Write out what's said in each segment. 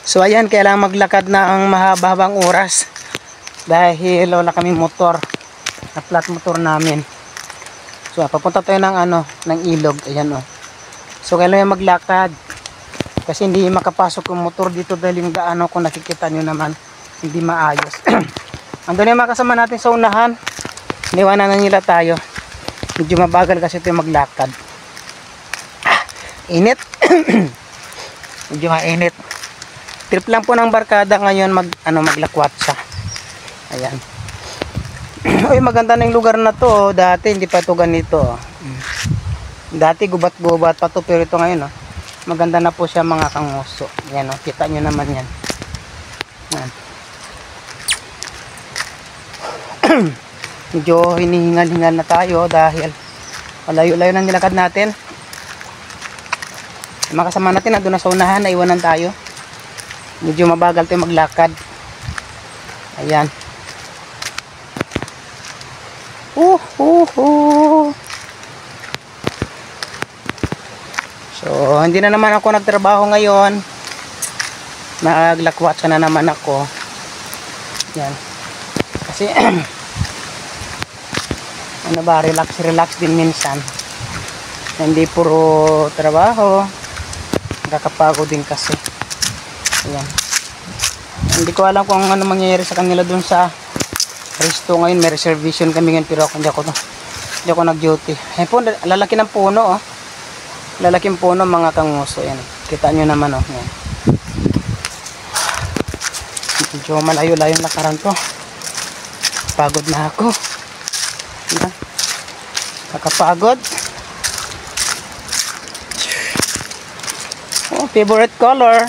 So ayan, kailangan maglakad na ang mahaba-habang oras dahil wala kami motor, na flat motor namin. So papunta tayo ng ng ilog. Ayan oh. So kailangan maglakad kasi hindi makapasok yung motor dito dahil yung daan kung nakikita nyo naman hindi maayos. Andun yung mga kasama natin sa unahan, niwanan na nila tayo. Medyo mabagal kasi ito yung maglakad. Init. Medyo mainit. Trip lang po ng barkada ngayon maglakwatsa. Ayan. Uy, maganda na yung lugar na to. Dati hindi pa ito ganito. Dati gubat-gubat pa to, pero ito ngayon maganda na po siya mga kanguso. Ayan kita nyo naman yan. Ayan. Medyo hinihingal-hingal na tayo dahil malayo-layo na nilakad natin. Mga kasama natin nandun na sa unahan, naiwanan tayo. Medyo mabagal tayo maglakad. Ayan. So hindi na naman ako nagtrabaho ngayon, maglakwatsa na naman ako. Yan kasi relax din minsan, hindi puro trabaho, nakakapagod din kasi. Ayan. Hindi ko alam kung ano mangyayari sa kanila dun sa resto ngayon. May reservation kami ngayon pero hindi ako nag-duty. Ayan po, lalaki ng puno lalaking puno mga kanguso. Ayan. Kita nyo naman Ayan. Medyo malayo-layo yung lakaran to. Pagod na ako. Ayan. Nakapagod. Favorite color.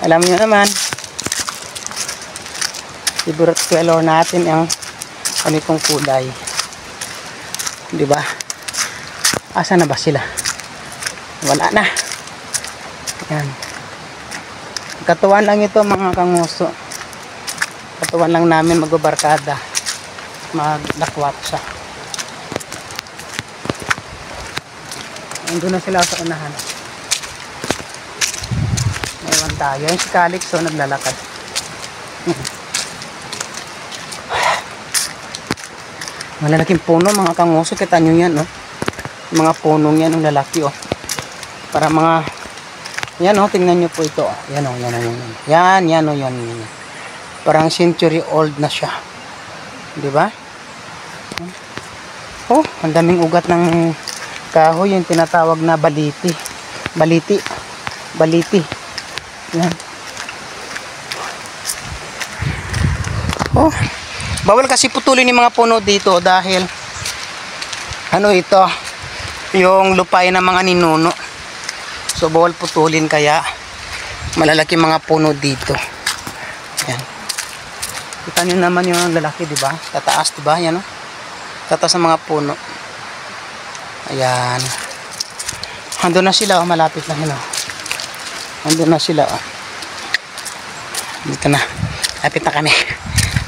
Alam niyo naman, favorite color natin ang itong kulay. Di ba? Asa na ba sila? Wala na. Yan. Katuwan lang ito mga kanguso. Katuwan lang namin magbabarkada, maglakwatsa. Andun na sila sa unahan. Tayo yung si Calix naglalakad. Malalaking puno mga kanguso, kita nyo yan mga punong yan ang lalaki para mga yan tingnan nyo po ito yan yan parang century old na siya, di ba? Ang daming ugat ng kahoy, yung tinatawag na baliti. Yan. Bawal kasi putulin yung mga puno dito dahil ito yung lupain ng mga ninuno. So bawal putulin, kaya malalaki mga puno dito. Yan. Kita nyo naman yung lalaki, di ba? Tataas, di ba? Yan tataas ng mga puno. Ayan. Ando na sila, malapit lang andun na sila dito na, lapit na kami.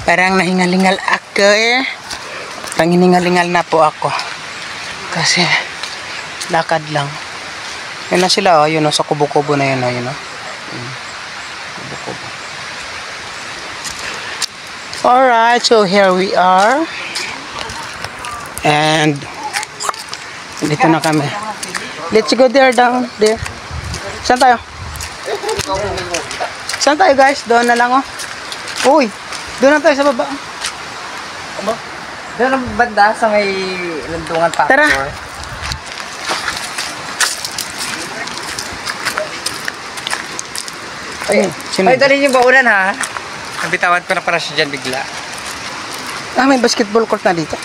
Parang nahingalingal ako parang hiningalingal na po ako kasi lakad lang. Yun na sila yun sa kubo-kubo na yun kubo-kubo. Alright, so here we are and dito na kami. Let's go there, down there. Saan tayo? Saan tayo guys? Doon na lang Uy, doon na tayo sa baba. Doon ang banda sa may landungan factor. Tara. Ay, dali yung baunan ha. Nabitawan ko na para siya dyan bigla. May basketball court na dito.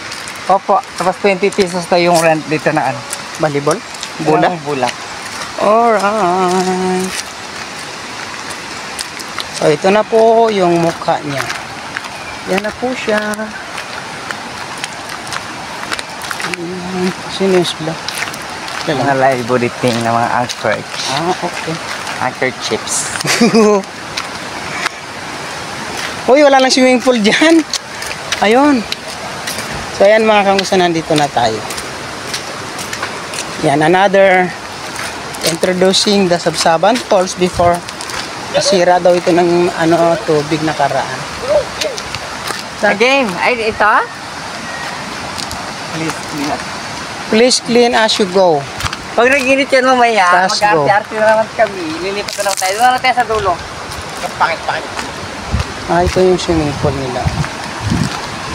Opo, tapos 20 pesos na yung rent dito na Volleyball? Bulak? Bulak. Alright. So ito na po yung mukha niya. Yan na po siya. Sino yung sila? Mga live bulletin ng mga anchor. Okay. Anchor chips. Uy, wala lang swimming pool dyan. Ayun. So ayan mga kanguso, nandito na tayo. Yan, another introducing the Sabsaban Falls before Nasira daw ito ng ano, tubig nakaraan. Sa game. Ay, ito? Please, clean. Please clean as you go. Pag nag-init yan mamaya, Let's go. mag-arte-arte na naman kami. Lilipat na naman tayo. Doon na tayo sa dulo. Pakit. Ah, ito yung swimming pool nila.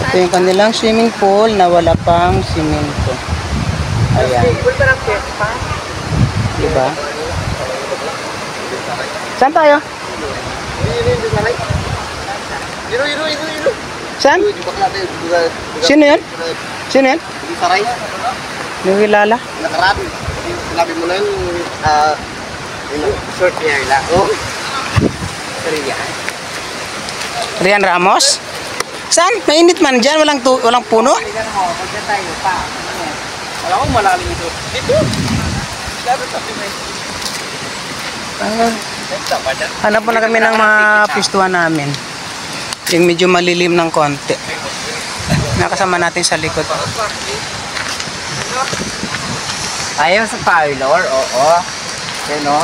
Ito yung kanilang swimming pool na wala pang simento. Ayan. Punta ng fiesta. Diba? Saan tayo? Saan? Sino yan? Sino yan? Saray, Hindi ko kilala. nakaraan. Sinabi mo na yun, yung short niya nila. Oh. Sorry yan. Rian Ramos? Saan? Mainit man dyan. Walang puno? Tignan mo, magda tayo pa. Alam ko malalim ito. Dito. Sabi sa pimen. Hanap mo na kami ng mga pistuhan namin. Yung medyo malilim ng konti. Nakasama natin sa likod. Ayaw sa parlor, oo. Pero,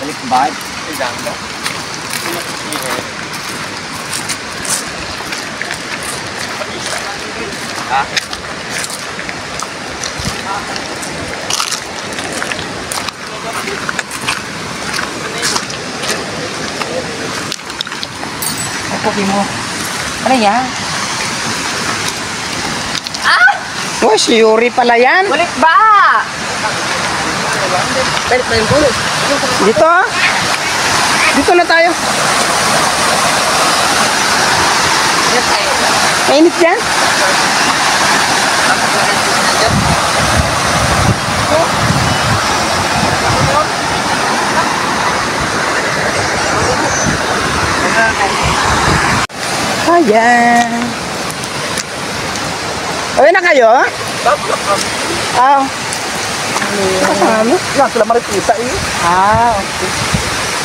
balikbad. Pupukin mo. Ano yan? Oh, si Yuri pala yan. Balik ba? Balik na yung pulo. Dito ah. Dito na tayo. Mainit yan. Ayan. Uwi na kayo? Ah. Ano? Yan, sila maripisa eh. Ah, okay.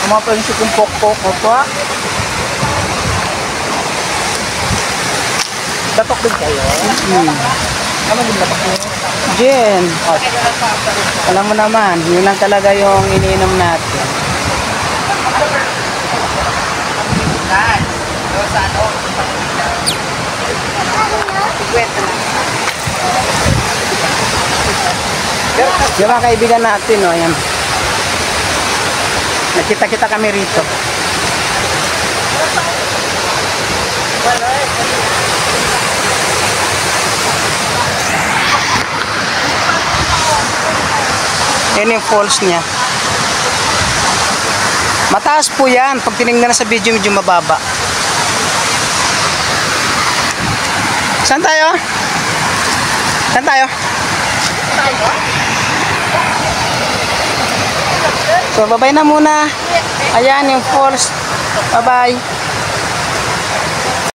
Ang mga prinsip yung pok-pok ko pa. Datok din kayo. Ano yung datok nyo? Jen. Alam mo naman, yun lang talaga yung iniinom natin. Sa ano? 50 lang. Yung mga kaibigan natin, no, ayan. Nakita-kita kami rito. Yan yung falls niya. Mataas po yan. Pag tinignan na sa video, medyo mababa. Saan tayo? Saan tayo? So, babay na muna. Ayan yung falls. Bye-bye.